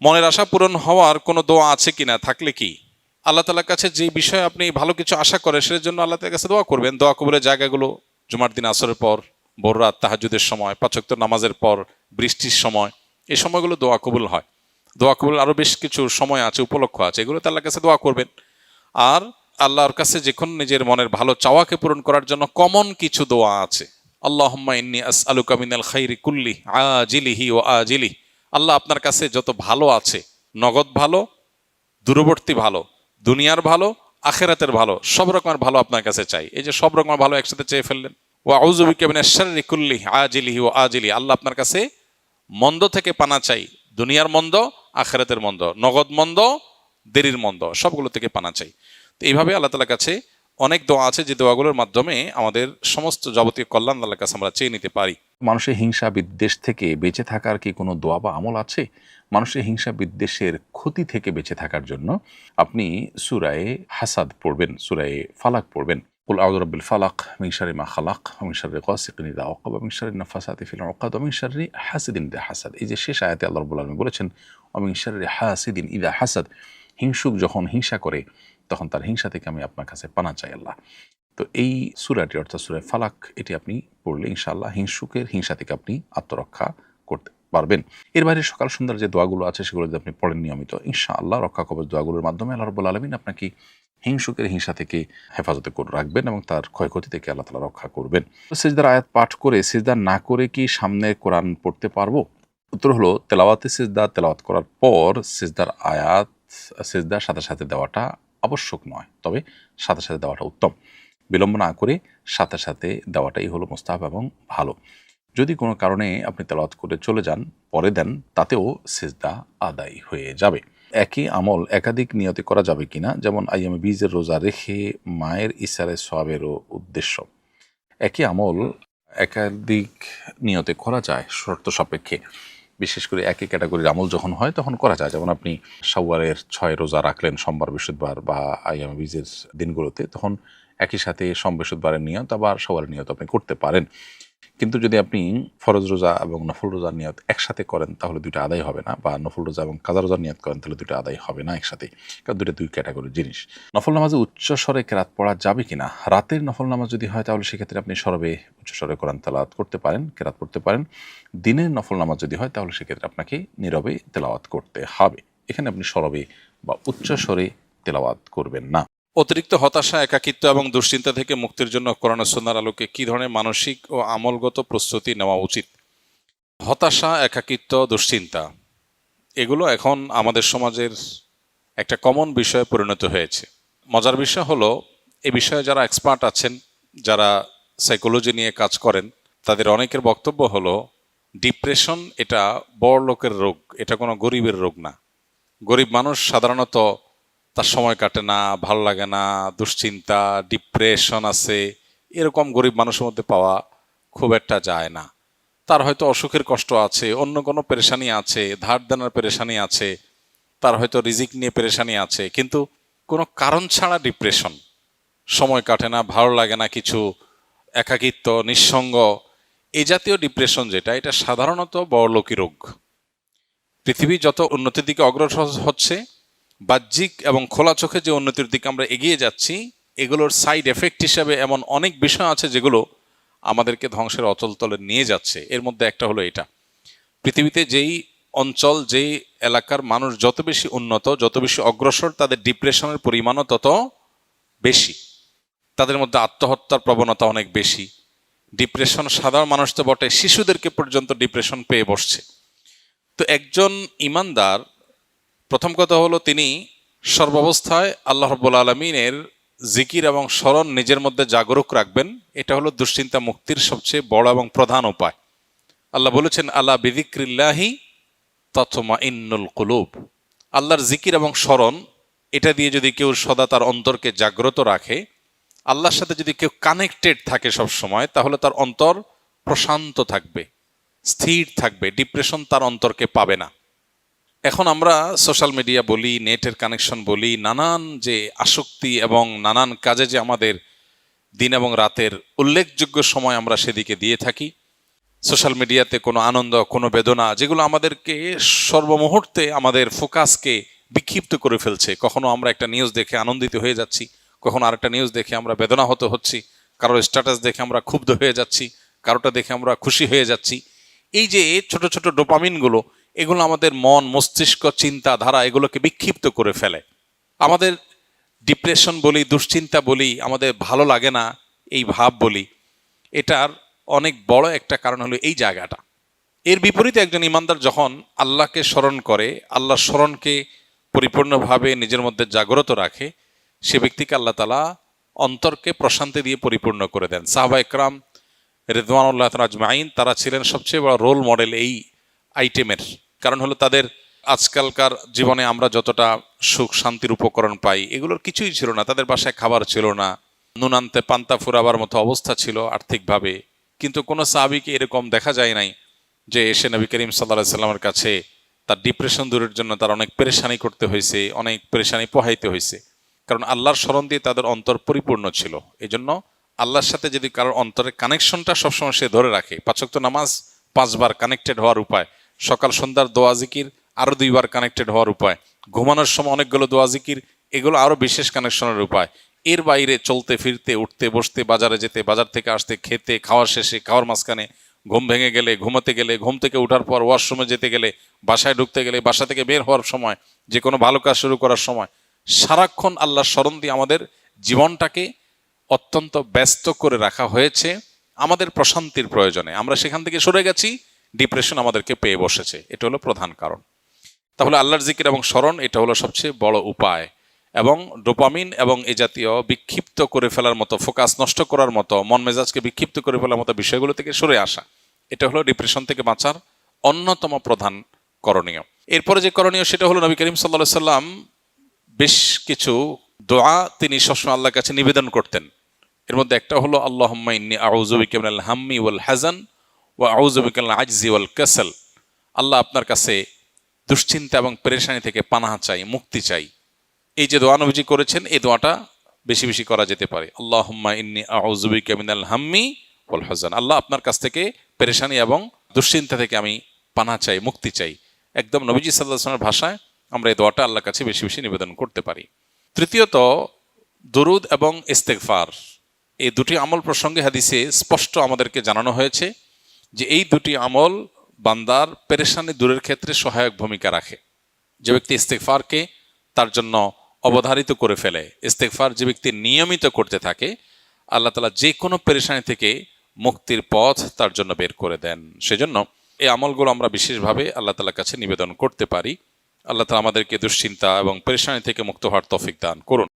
মনের আশা পূরণ হওয়ার কোনো দোয়া আছে কিনা, থাকলে কি আল্লাহ তাআলার কাছে যে বিষয়ে আপনি ভালো কিছু আশা করেন সেটার জন্য আল্লাহ তাআলার কাছে দোয়া করবেন। দোয়া কবুলের জায়গাগুলো জুমার দিন আসরের পর, ভোর রাত তাহাজ্জুদের সময়, পাঁচ ওয়াক্ত নামাজের পর, বৃষ্টির সময়, এই সময়গুলো দোয়া কবুল হয়। দোয়া কবুল আরও বেশ কিছু সময় আছে, উপলক্ষ আছে, এগুলোতে আল্লাহর কাছে দোয়া করবেন। আর আল্লাহর কাছে যখন নিজের মনের ভালো চাওয়াকে পূরণ করার জন্য কমন কিছু দোয়া আছে। আল্লাহুম্মা ইন্নী আসআলুকা মিনাল খাইরি কুল্লি আজিলিহি ওয়া আজিলিহি। আল্লাহ আপনার কাছে যত ভালো আছে, নগদ ভালো, দূরবর্তী ভালো, দুনিয়ার ভালো, আখেরাতের ভালো, সব রকমের ভালো আপনার কাছে চাই। এই যে সব রকমের ভালো একসাথে চেয়ে ফেললেন। ওয়া আউযু বিকা মিনাশ শাররি কুল্লি আজিলিহি ওয়া আজিলিহি। আল্লাহ আপনার কাছে মন্দ থেকে পানা চাই, দুনিয়ার মন্দ, আখেরাতের মন্দ, নগদ মন্দ, দেরির মন্দ, সবগুলো থেকে পানা চাই। তো এইভাবে আল্লাহ তাআলার কাছে অনেক দোয়া আছে যে দোয়াগুলোর মাধ্যমে আমাদের সমস্ত যাবতীয় কল্যাণ আল্লাহর কাছে আমরা চেয়ে নিতে পারি। মানুষের হিংসা বিদ্বেষ থেকে বেঁচে থাকার কি কোনো দোয়া বা আমল আছে? মানুষের হিংসা বিদ্বেষের ক্ষতি থেকে বেঁচে থাকার জন্য আপনি সূরায়ে হাসাদ পড়বেন, সূরায়ে ফালাক পড়বেন। কুল আউযু বিরাব্বিল ফালাক মিন শাররি মা খালাক ওয়া মিন শাররি গাসিকিন ইযা ওয়াকাব ওয়া মিন শাররি নাফাসাতি ফিল উকাদ ওয়া মিন শাররি হাসিদিন ইযা হাসাদ। এই যে শেষ আয়াতে আল্লাহ রাব্বুল আলামিন বলেছেন ওয়া মিন শাররি হাসিদিন ইযা হাসাদ, হিংসুক যখন হিংসা করে তখন তার হিংসা থেকে আমি আপনার কাছে পানা চাই আল্লাহ। তো এই সূরাটি অর্থাৎ সূরা ফালাক, এটি আপনি পড়লে ইনশাআল্লাহ হিংসুকের হিংসা থেকে আপনি আত্মরক্ষা করতে পারবেন। এর বাইরে সকাল সন্ধ্যার যে দোয়াগুলো আছে সেগুলো যদি আপনি পড়েন নিয়মিত, ইনশাআল্লাহ রক্ষা কবচ দোয়াগুলোর মাধ্যমে আল্লাহ রাব্বুল আলামিন আপনাকে হিংসুকের হিংসা থেকে হেফাজতে করে রাখবেন এবং তার ক্ষয়ক্ষতি থেকে আল্লাহ তাআলা রক্ষা করবেন। সিজদার আয়াত পাঠ করে সিজদা না করে কি সামনে কোরআন পড়তে পারবো? উত্তর হলো তেলাওয়াতে সিজদা তেলাওয়াত করার পর সিজদার আয়াত সিজদার সাথে সাথে দেওয়াটা আবশ্যক নয়, তবে সাথে সাথে দেওয়াটা উত্তম। বিলম্ব না করে সাথে সাথে দেওয়াটাই হলো মুস্তাহাব এবং ভালো। যদি কোনো কারণে আপনি তেলাওয়াত করে চলে যান, পরে দেন, তাতেও সিজদা আদায় হয়ে যাবে। একই আমল একাধিক নিয়তে করা যাবে কিনা, যেমন আইয়ামে বীজের রোজা রেখে মায়ের ইসারে সওয়াবেরও উদ্দেশ্য। একই আমল একাধিক নিয়তে করা যায় শর্ত সাপেক্ষে। বিশেষ করে একই ক্যাটাগরির আমল যখন হয় তখন করা যায়। যেমন আপনি শাওয়ালের ৬ রোজা রাখলেন সোমবার বৃহস্পতিবার বা আইয়ামে বীজের দিনগুলোতে, তখন একই সাথে সোম বৃহস্পতিবারের নিয়ত আবার শাওয়ালের নিয়ত আপনি করতে পারেন। কিন্তু যদি আপনি ফরজ রোজা এবং নফল রোজার নিয়ত একসাথে করেন তাহলে দুইটা আদায় হবে না, বা নফল রোজা এবং কাজা রোজার নিয়ত করেন তাহলে দুইটা আদায় হবে না একসাথে, কারণ দুইটা দুই ক্যাটাগরির জিনিস। নফল নামাজে উচ্চ স্বরে কেরাত পড়া যাবে কিনা? রাতের নফল নামাজ যদি হয় তাহলে সেক্ষেত্রে আপনি সরবে উচ্চ স্বরে কোরআন তেলাওয়াত করতে পারেন, কেরাত পড়তে পারেন। দিনের নফল নামাজ যদি হয় তাহলে সেক্ষেত্রে আপনাকে নীরবে তেলাওয়াত করতে হবে। এখানে আপনি সরবে বা উচ্চ স্বরে তেলাওয়াত করবেন না। অতিরিক্ত হতাশা, একাকিত্ব এবং দুশ্চিন্তা থেকে মুক্তির জন্য কোরআন ও সুন্নাহর আলোকে কী ধরনের মানসিক ও আমলগত প্রস্তুতি নেওয়া উচিত? হতাশা, একাকিত্ব, দুশ্চিন্তা এগুলো এখন আমাদের সমাজের একটা কমন বিষয়ে পরিণত হয়েছে। মজার বিষয় হলো, এ বিষয়ে যারা এক্সপার্ট আছেন, যারা সাইকোলজি নিয়ে কাজ করেন, তাদের অনেকের বক্তব্য হলো ডিপ্রেশন এটা বড় লোকের রোগ, এটা কোনো গরিবের রোগ না। গরিব মানুষ সাধারণত তার সময় কাটে না, ভালো লাগে না, দুশ্চিন্তা, ডিপ্রেশন আছে, এরকম গরিব মানুষের মধ্যে পাওয়া খুব একটা যায় না। তার হয়তো অসুখের কষ্ট আছে, অন্য কোনো পেরেশানি আছে, ধার দেনার পেরেশানি আছে, তার হয়তো রিজিক নিয়ে পেরেশানি আছে, কিন্তু কোনো কারণ ছাড়া ডিপ্রেশন, সময় কাটে না, ভালো লাগে না কিছু, একাকিত্ব, নিঃসঙ্গ, এই জাতীয় ডিপ্রেশন যেটা, এটা সাধারণত বড়লোকি রোগ। পৃথিবী যত উন্নতির দিকে অগ্রসর হচ্ছে, বাহ্যিক এবং খোলা চোখে যে উন্নতির দিকে আমরা এগিয়ে যাচ্ছি, এগুলোর সাইড এফেক্ট হিসাবে এমন অনেক বিষয় আছে যেগুলো আমাদেরকে ধ্বংসের অতলতলে নিয়ে যাচ্ছে। এর মধ্যে একটা হলো এটা, পৃথিবীতে যেই অঞ্চল, যেই এলাকার মানুষ যত বেশি উন্নত, যত বেশি অগ্রসর, তাদের ডিপ্রেশনের পরিমাণও তত বেশি, তাদের মধ্যে আত্মহত্যার প্রবণতা অনেক বেশি। ডিপ্রেশন সাধারণ মানুষ তো বটে, শিশুদেরকে পর্যন্ত ডিপ্রেশন পেয়ে বসছে। তো একজন ইমানদার, প্রথম কথা হলো তিনি সর্বাবস্থায় আল্লাহ রাব্বুল আলামিনের জিকির এবং স্মরণ নিজের মধ্যে জাগরুক রাখবেন। এটা হলো দুশ্চিন্তা মুক্তির সবচেয়ে বড় এবং প্রধান উপায়। আল্লাহ বলেছেন, আলা বিযিক্রিল্লাহি তাতমাইন্নুল কুলুব। আল্লাহর জিকির এবং স্মরণ, এটা দিয়ে যদি কেউ সদা তার অন্তরকে জাগ্রত রাখে, আল্লাহর সাথে যদি কেউ কানেক্টেড থাকে সব সময়, তাহলে তার অন্তর প্রশান্ত থাকবে, স্থির থাকবে, ডিপ্রেশন তার অন্তরকে পাবে না। এখন আমরা সোশ্যাল মিডিয়া বলি, নেটের কানেকশন বলি, নানান যে আসক্তি এবং নানান কাজে যে আমাদের দিন এবং রাতের উল্লেখযোগ্য সময় আমরা সেদিকে দিয়ে থাকি, সোশ্যাল মিডিয়াতে কোনো আনন্দ, কোনো বেদনা, যেগুলো আমাদেরকে সর্বমুহূর্তে আমাদের ফোকাসকে বিক্ষিপ্ত করে ফেলছে। কখনো আমরা একটা নিউজ দেখে আনন্দিত হয়ে যাচ্ছি, কখনো আরেকটা নিউজ দেখে আমরা বেদনাহত হচ্ছি, কারোর স্ট্যাটাস দেখে আমরা ক্ষুব্ধ হয়ে যাচ্ছি, কারোটা দেখে আমরা খুশি হয়ে যাচ্ছি। এই যে ছোট ছোট ডোপামিনগুলো, এগুলো আমাদের মন, মস্তিষ্ক, চিন্তাধারা এগুলোকে বিক্ষিপ্ত করে ফেলে। আমাদের ডিপ্রেশন বলি, দুশ্চিন্তা বলি, আমাদের ভালো লাগে না এই ভাব বলি, এটার অনেক বড় একটা কারণ হলো এই জায়গাটা। এর বিপরীতে একজন ইমানদার যখন আল্লাহকে স্মরণ করে, আল্লাহর স্মরণকে পরিপূর্ণভাবে নিজের মধ্যে জাগ্রত রাখে, সে ব্যক্তিকে আল্লাহ তাআলা অন্তরকে প্রশান্তি দিয়ে পরিপূর্ণ করে দেন। সাহাবা একরাম রিদওয়ানুল্লাহ আজমাইন তারা ছিলেন সবচেয়ে বড় রোল মডেল এই আইটেমের। কারণ হলো তাদের আজকালকার জীবনে আমরা যতটা সুখ শান্তির উপকরণ পাই, এগুলোর কিছুই ছিল না। তাদের বাসায় খাবার ছিল না, নুন আনতে পান্তা ফুরাবার মতো অবস্থা ছিল আর্থিকভাবে। কিন্তু কোনো সাহাবীকে এরকম দেখা যায় নাই যে এসে নবী করিম সাল্লাল্লাহু আলাইহি সাল্লামের কাছে তার ডিপ্রেশন দূরের জন্য তার অনেক পেরেশানি করতে হয়েছে, অনেক পেরেশানি পোহাইতে হয়েছে। কারণ আল্লাহর স্মরণ দিয়ে তাদের অন্তর পরিপূর্ণ ছিল। এই জন্য আল্লাহর সাথে যদি কারোর অন্তরের কানেকশনটা সবসময় সে ধরে রাখে, 5 ওয়াক্ত নামাজ 5 বার কানেক্টেড হওয়ার উপায়, সকাল সন্ধ্যার দোয়া জিকির আরো 2 বার কানেক্টেড হওয়ার উপায়, ঘুমানোর সময় অনেকগুলো দোয়া জিকির, এগুলো আরো বিশেষ কানেকশনের উপায়। এর বাইরে চলতে ফিরতে, উঠতে বসতে, বাজারে যেতে, বাজার থেকে আসতে, খেতে, খাওয়ার শেষে, খাওয়ার মাঝখানে, ঘুম ভেঙে গেলে, ঘুমাতে গেলে, ঘুম থেকে ওঠার পর, ওয়াশরুমে যেতে গেলে, বাসায় ঢুকতে গেলে, বাসা থেকে বের হওয়ার সময়, যে কোনো ভালো কাজ শুরু করার সময়, সারাক্ষণ আল্লাহর স্মরণ দিয়ে আমাদের জীবনটাকে অত্যন্ত ব্যস্ত করে রাখা হয়েছে আমাদের প্রশান্তির প্রয়োজনে। আমরা সেখান থেকে সরে গেছি, ডিপ্রেশন আমাদেরকে পেয়ে বসেছে। এটা হলো প্রধান কারণ। তাহলে আল্লাহর জিকির এবং স্মরণ এটা হলো সবচেয়ে বড় উপায়। এবং ডোপামিন এবং এই জাতীয় বিক্ষিপ্ত করে ফেলার মতো, ফোকাস নষ্ট করার মতো, মন মেজাজকে বিক্ষিপ্ত করে ফেলার মতো বিষয়গুলো থেকে সরে আসা, এটা হলো ডিপ্রেশন থেকে বাঁচার অন্যতম প্রধান করণীয়। এরপরে যে করণীয় সেটা হলো নবী করিম সাল্লাল্লাহু আলাইহি সাল্লাম বেশ কিছু দোয়া তিনি সবসময় আল্লাহর কাছে নিবেদন করতেন। এর মধ্যে একটা হলো আল্লাহুম্মা ইন্নী আউযু বিকা মিনাল হাম্মি ওয়াল হাযান ওয়া আউযু বিকা মিনাল আজজি ওয়াল কাসাল। আল্লাহ, আপনার কাছে দুশ্চিন্তা এবং পেরেশানি থেকে পানাহ চাই, মুক্তি চাই। এই যে দোয়া নবীজি করেছেন, এই দোয়াটা বেশি বেশি করা যেতে পারে। আল্লাহুম্মা ইন্নী আউযু বিকা মিনাল হাম্মি ওয়াল হাযান। আল্লাহ, আপনার কাছ থেকে পেরেশানি এবং দুশ্চিন্তা থেকে আমি পানাহ চাই, মুক্তি চাই। একদম নবীজি সাল্লাল্লাহু আলাইহি ওয়াসাল্লামের ভাষায় আমরা এই দোয়াটা আল্লাহর কাছে বেশি বেশি নিবেদন করতে পারি। তৃতীয়ত, দুরুদ এবং ইস্তেগফার, এই দুটি আমল প্রসঙ্গে হাদিসে স্পষ্ট আমাদেরকে জানানো হয়েছে যে এই দুটি আমল বান্দার পেরেশানি দূরের ক্ষেত্রে সহায়ক ভূমিকা রাখে। যে ব্যক্তি ইস্তেগফারকে তার জন্য অবধারিত করে ফেলে, ইস্তেগফার যে ব্যক্তি নিয়মিত করতে থাকে, আল্লাহ তাআলা যে কোনো পেরেশানি থেকে মুক্তির পথ তার জন্য বের করে দেন। সেজন্য এই আমলগুলো আমরা বিশেষভাবে আল্লাহ তাআলার কাছে নিবেদন করতে পারি। আল্লাহ তাআলা আমাদেরকে দুশ্চিন্তা এবং পেরেশানি থেকে মুক্ত হওয়ার তৌফিক দান করুন।